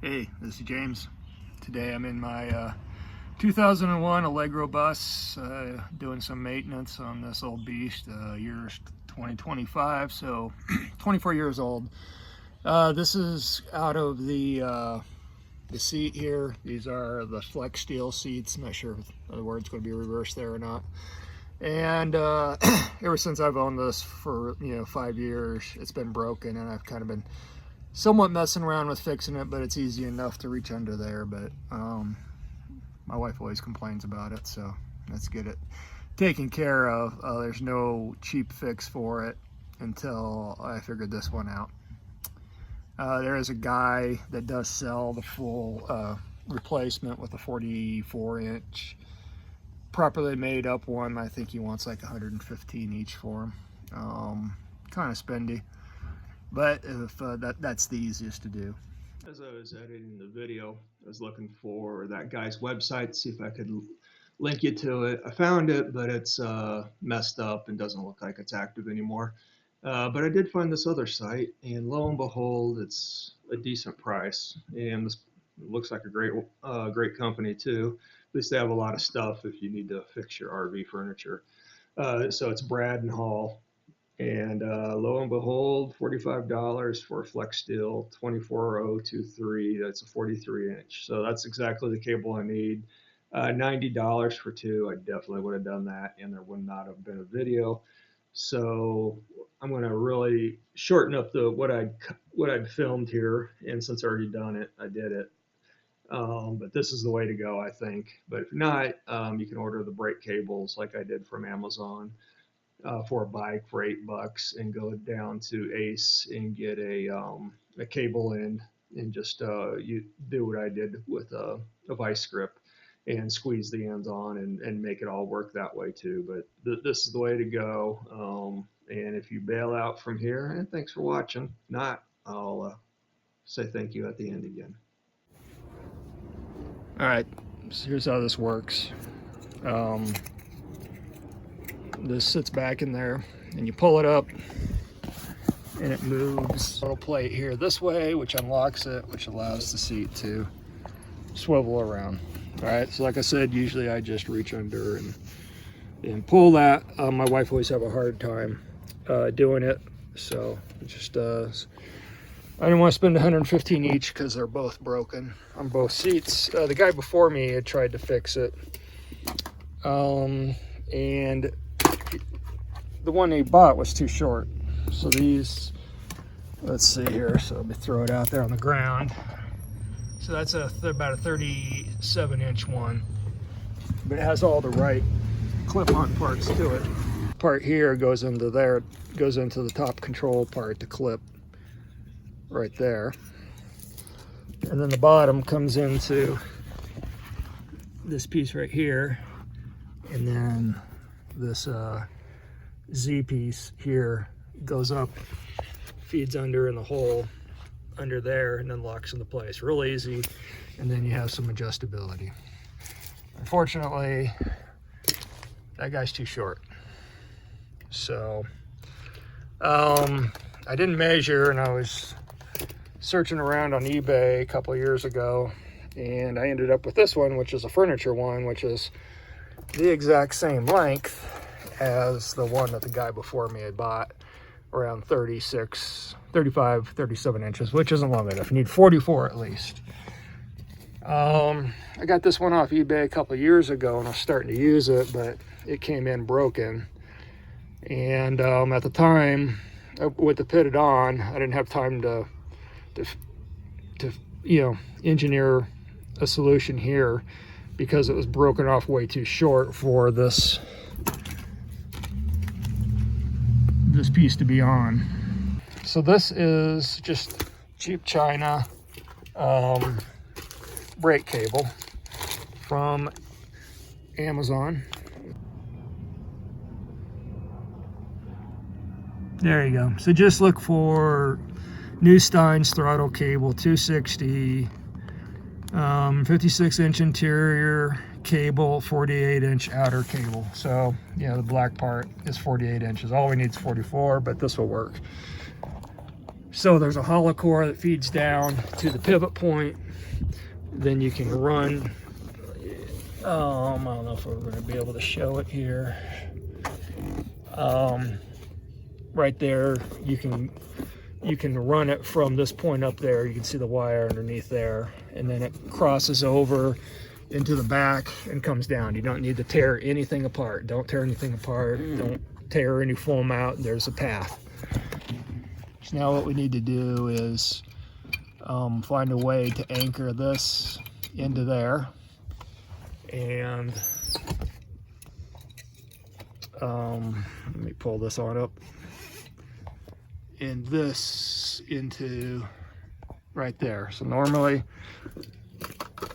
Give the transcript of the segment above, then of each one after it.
Hey, this is James. Today I'm in my 2001 Allegro bus doing some maintenance on this old beast. Year's 2025, so 24 years old. This is out of the seat here. These are the flex steel seats. I'm not sure if the word's going to be reversed there or not. And ever since I've owned this for 5 years, it's been broken, and I've kind of been somewhat messing around with fixing it, but it's easy enough to reach under there. But my wife always complains about it, so let's get it taken care of. There's no cheap fix for it until I figured this one out. There is a guy that does sell the full replacement with a 44-inch properly made up one. I think he wants like 115 each for him. Kind of spendy, but if that's the easiest to do. As I was editing the video, I was looking for that guy's website to see if I could link you to it. I found it, but it's messed up and doesn't look like it's active anymore. But I did find this other site, and lo and behold, it's a decent price, and this looks like a great company too. At least they have a lot of stuff if you need to fix your RV furniture. So it's Brad and Hall. And lo and behold, $45 for a flex steel 24023. That's a 43-inch. So that's exactly the cable I need. $90 for two. I definitely would have done that, and there would not have been a video. So I'm going to really shorten up what I'd filmed here, and since I already done it, I did it. But this is the way to go, I think. But if not, you can order the brake cables like I did from Amazon. For a bike for $8 and go down to Ace and get a cable end, and just you do what I did with a vice grip and squeeze the ends on and make it all work that way too. But this is the way to go. And if you bail out from here, and thanks for watching. Not, I'll say thank you at the end again. All right, so here's how this works. This sits back in there, and you pull it up, and it moves a little plate here this way, which unlocks it, which allows the seat to swivel around. All right, so like I said, usually I just reach under and pull that. My wife always have a hard time doing it, so just I didn't want to spend 115 each because they're both broken on both seats. The guy before me had tried to fix it, and the one he bought was too short. So these, let's see here, so let me throw it out there on the ground. So that's about a 37-inch one, but it has all the right clip-on parts to it. Part here goes into there, goes into the top control part, the clip right there, and then the bottom comes into this piece right here, and then this Z piece here goes up, feeds under in the hole under there, and then locks into place. Real easy, and then you have some adjustability. Unfortunately, that guy's too short. So I didn't measure, and I was searching around on eBay a couple of years ago, and I ended up with this one, which is a furniture one, which is the exact same length as the one that the guy before me had bought, around 35, 37 inches, which isn't long enough. You need 44 at least. I got this one off eBay a couple of years ago, and I was starting to use it, but it came in broken. And at the time, with the pitted on, I didn't have time to engineer a solution here, because it was broken off way too short for this piece to be on. So this is just cheap China brake cable from Amazon. There you go. So just look for Newstein's throttle cable 260, 56-inch interior cable, 48-inch outer cable. So the black part is 48 inches. All we need is 44, but this will work. So there's a hollow core that feeds down to the pivot point. Then you can run, I don't know if we're going to be able to show it here. Right there, you can run it from this point up there. You can see the wire underneath there, and then it crosses over into the back and comes down. You don't need to tear anything apart. Don't tear anything apart. Don't tear any foam out. There's a path. So now what we need to do is find a way to anchor this into there, and let me pull this on up, and this into right there. So normally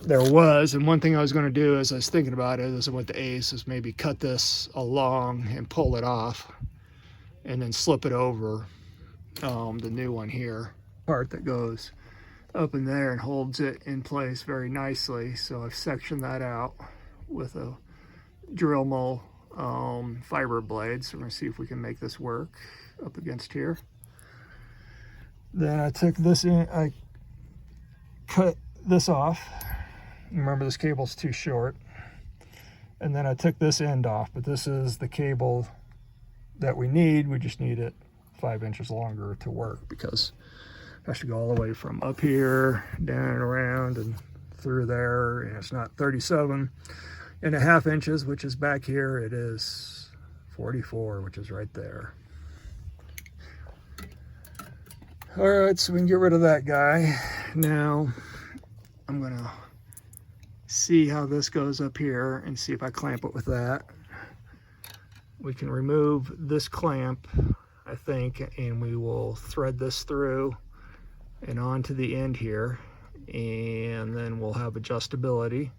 there was, and one thing I was going to do as I was thinking about it as I went to Ace is maybe cut this along and pull it off and then slip it over the new one here, part that goes up in there and holds it in place very nicely. So I've sectioned that out with a drill mill fiber blade. So we're gonna see if we can make this work up against here. Then I took this in, I cut this off. Remember, this cable's too short. And then I took this end off, but this is the cable that we need. We just need it 5 inches longer to work, because it has to go all the way from up here, down and around and through there. And it's not 37.5 inches, which is back here. It is 44, which is right there. All right, so we can get rid of that guy. Now I'm gonna see how this goes up here and see if I clamp it with that. We can remove this clamp, I think, and we will thread this through and onto the end here, and then we'll have adjustability.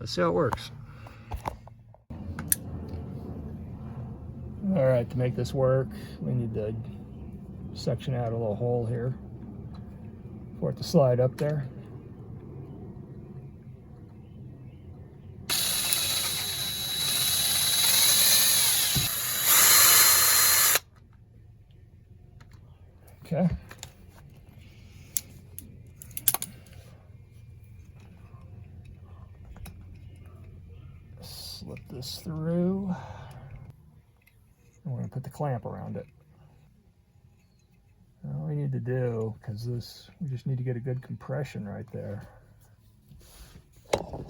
Let's see how it works. All right, to make this work, we need to section out a little hole here for it to slide up there. Okay. Slip this through. And we're going to put the clamp around it. All we need to do, because this, we just need to get a good compression right there. All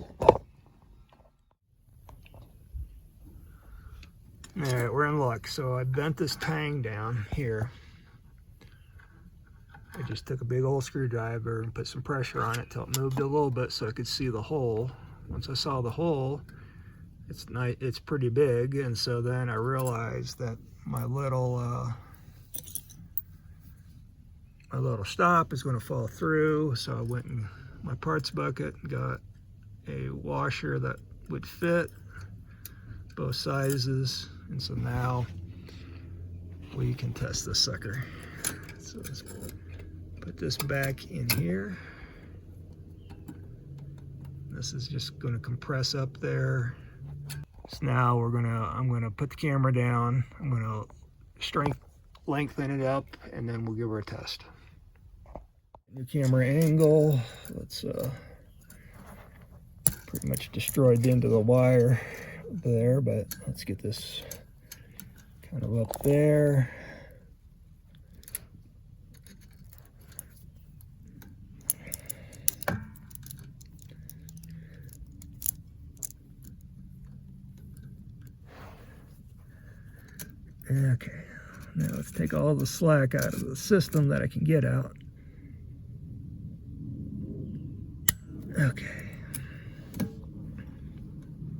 right, we're in luck. So I bent this tang down here. I just took a big old screwdriver and put some pressure on it till it moved a little bit so I could see the hole. Once I saw the hole, it's nice, it's pretty big, and so then I realized that my little stop is going to fall through. So I went in my parts bucket and got a washer that would fit both sizes, and so now we can test this sucker. So let's put this back in here. This is just going to compress up there. So now I'm gonna put the camera down. I'm gonna lengthen it up, and then we'll give her a test. New camera angle. Let's pretty much destroyed the end of the wire there, but let's get this kind of up there. Okay, now let's take all the slack out of the system that I can get out. Okay.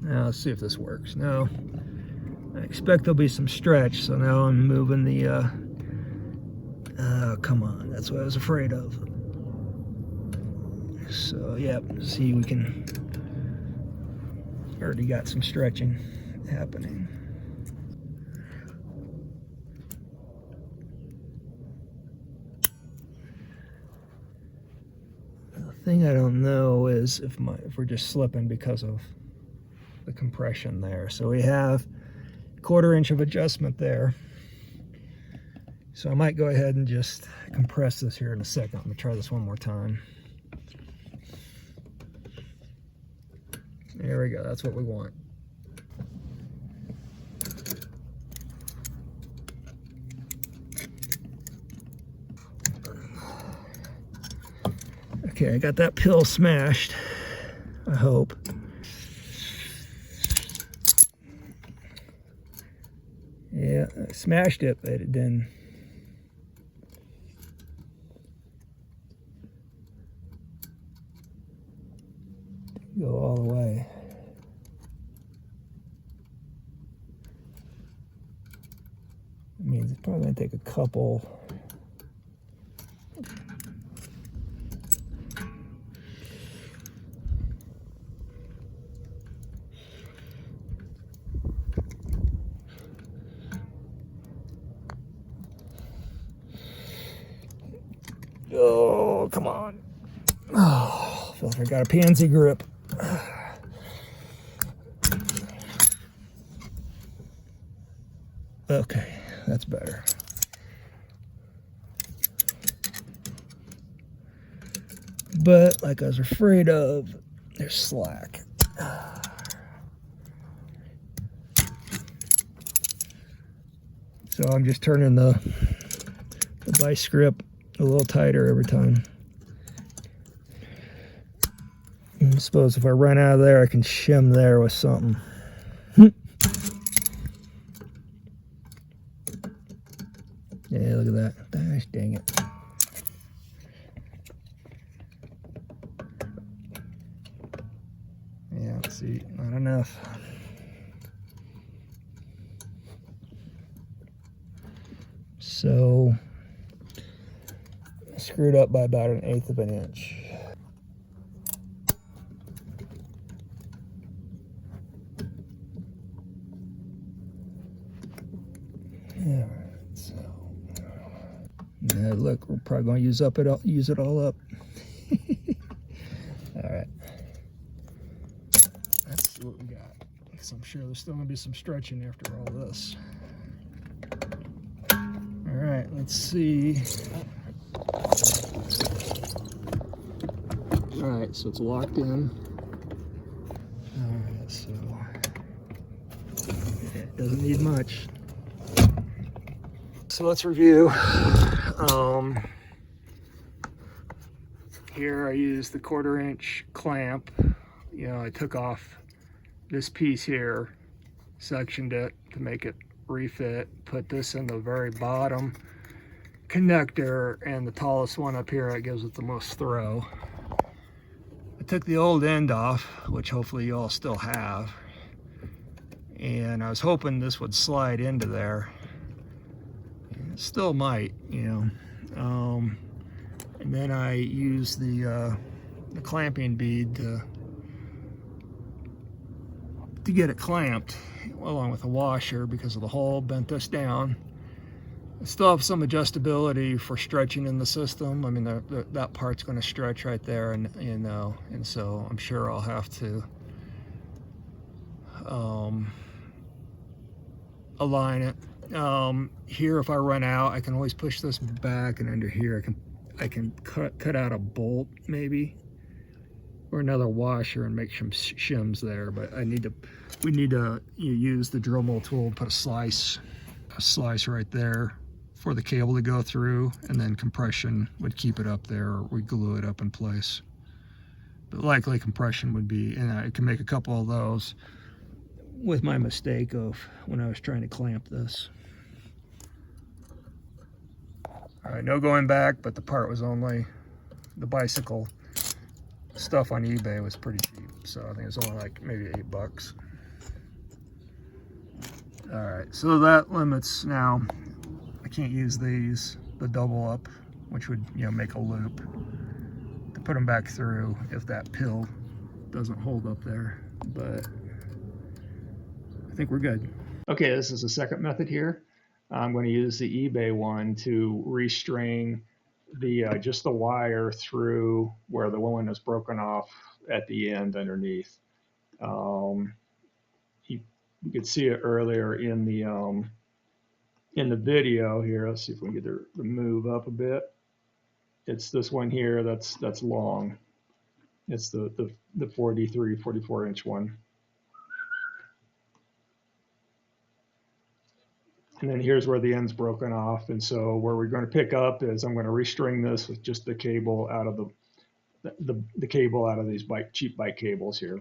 Now let's see if this works. Now, I expect there'll be some stretch, so now I'm moving the, come on, that's what I was afraid of. So, yep, see, we can, already got some stretching happening. The thing I don't know is if we're just slipping because of the compression there. So we have 1/4 inch of adjustment there. So I might go ahead and just compress this here in a second. I'm gonna try this one more time. There we go, that's what we want. Okay, I got that pill smashed, I hope. Yeah, I smashed it, but it didn't. Go all the way. It means it's probably gonna take a couple. Oh, come on. Oh, I feel like I got a pansy grip. Okay, that's better. But like I was afraid of, there's slack. So I'm just turning the vice grip a little tighter every time. I suppose if I run out of there, I can shim there with something. Yeah, look at that. Gosh, dang it. Yeah, let's see, not enough. So, I screwed up by about 1/8 of an inch. All right, so yeah, look, we're probably going to use it all up. All right, let's see what we got. Because I'm sure there's still going to be some stretching after all this. All right, let's see. All right, so it's locked in. All right, so it doesn't need much. So let's review. Here I used the 1/4 inch clamp. You know, I took off this piece here, sectioned it to make it refit, put this in the very bottom connector, and the tallest one up here that gives it the most throw. I took the old end off, which hopefully you all still have, and I was hoping this would slide into there. It still might, you know. And then I used the clamping bead to get it clamped along with the washer because of the hole. Bent this down. I still have some adjustability for stretching in the system. I mean, that part's going to stretch right there, and you know, and so I'm sure I'll have to align it. Here, if I run out, I can always push this back, and under here I can cut out a bolt maybe, or another washer, and make some shims there. But we need to use the Dremel tool to put a slice right there for the cable to go through, and then compression would keep it up there, or we glue it up in place. But likely compression would be, and I can make a couple of those with my mistake of when I was trying to clamp this. All right, no going back, but the part was only, the bicycle stuff on eBay was pretty cheap, so I think it's only like maybe $8. All right, so that limits now. I can't use these, the double up, which would, you know, make a loop to put them back through if that pill doesn't hold up there, but I think we're good. Okay, this is the second method here. I'm going to use the eBay one to restring the just the wire through where the woolen is broken off at the end underneath. You could see it earlier in the in the video here. Let's see if we can get the move up a bit. It's this one here that's long. It's the 43, 44 inch one. And then here's where the end's broken off. And so where we're going to pick up is I'm going to restring this with just the cable out of the cable out of these cheap bike cables here.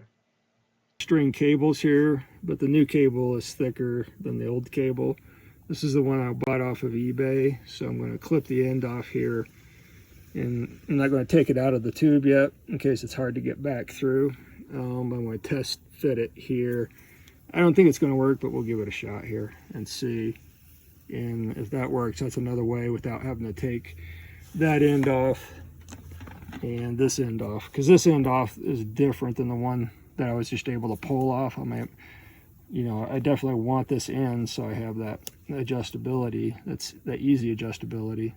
String cables here, but the new cable is thicker than the old cable. This is the one I bought off of eBay, so I'm going to clip the end off here, and I'm not going to take it out of the tube yet in case it's hard to get back through. I'm going to test fit it here. I don't think it's going to work, but we'll give it a shot here and see. And if that works, that's another way without having to take that end off and this end off, because this end off is different than the one that I was just able to pull off. I mean, you know, I definitely want this end so I have that adjustability. That's that easy adjustability.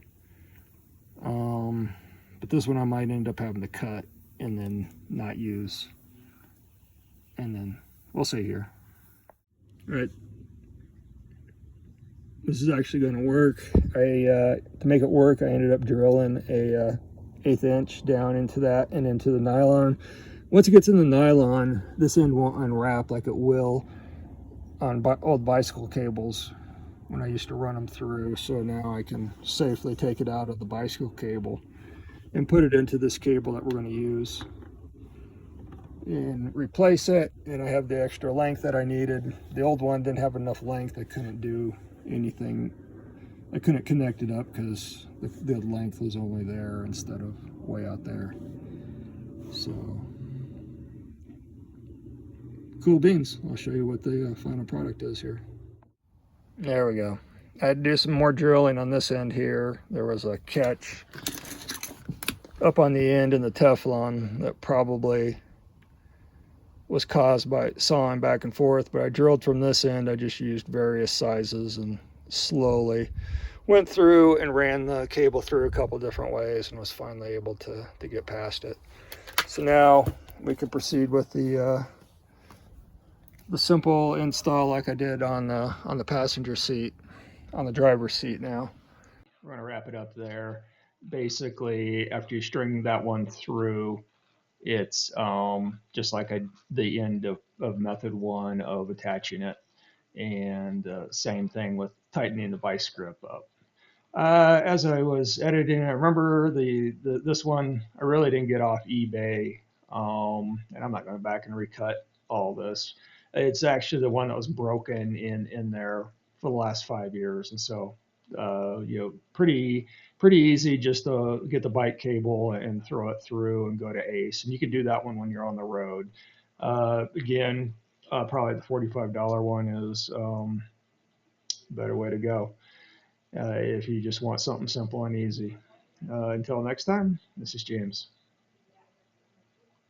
But this one I might end up having to cut and then not use. And then we'll see here. All right. This is actually going to work. To make it work, I ended up drilling a 1/8 inch down into that and into the nylon. Once it gets in the nylon, this end won't unwrap like it will on old bicycle cables when I used to run them through. So now I can safely take it out of the bicycle cable and put it into this cable that we're going to use and replace it. And I have the extra length that I needed. The old one didn't have enough length. I couldn't do anything. I couldn't connect it up because the length was only there instead of way out there. So cool beans. I'll show you what the final product is here. There we go. I had to do some more drilling on this end here. There was a catch up on the end in the Teflon that probably was caused by sawing back and forth, but I drilled from this end. I just used various sizes and slowly went through and ran the cable through a couple different ways and was finally able to get past it. So now we can proceed with the simple install like I did on the passenger seat, on the driver's seat now. We're going to wrap it up there. Basically, after you string that one through, it's just like the end of method one of attaching it. And same thing with tightening the vice grip up. As I was editing, I remember this one I really didn't get off eBay, and I'm not going to back and recut all this. It's actually the one that was broken in there for the last 5 years, and so you know, pretty easy just to get the bike cable and throw it through and go to Ace, and you can do that one when you're on the road. Again, probably the $45 one is a better way to go if you just want something simple and easy. Until next time, this is James.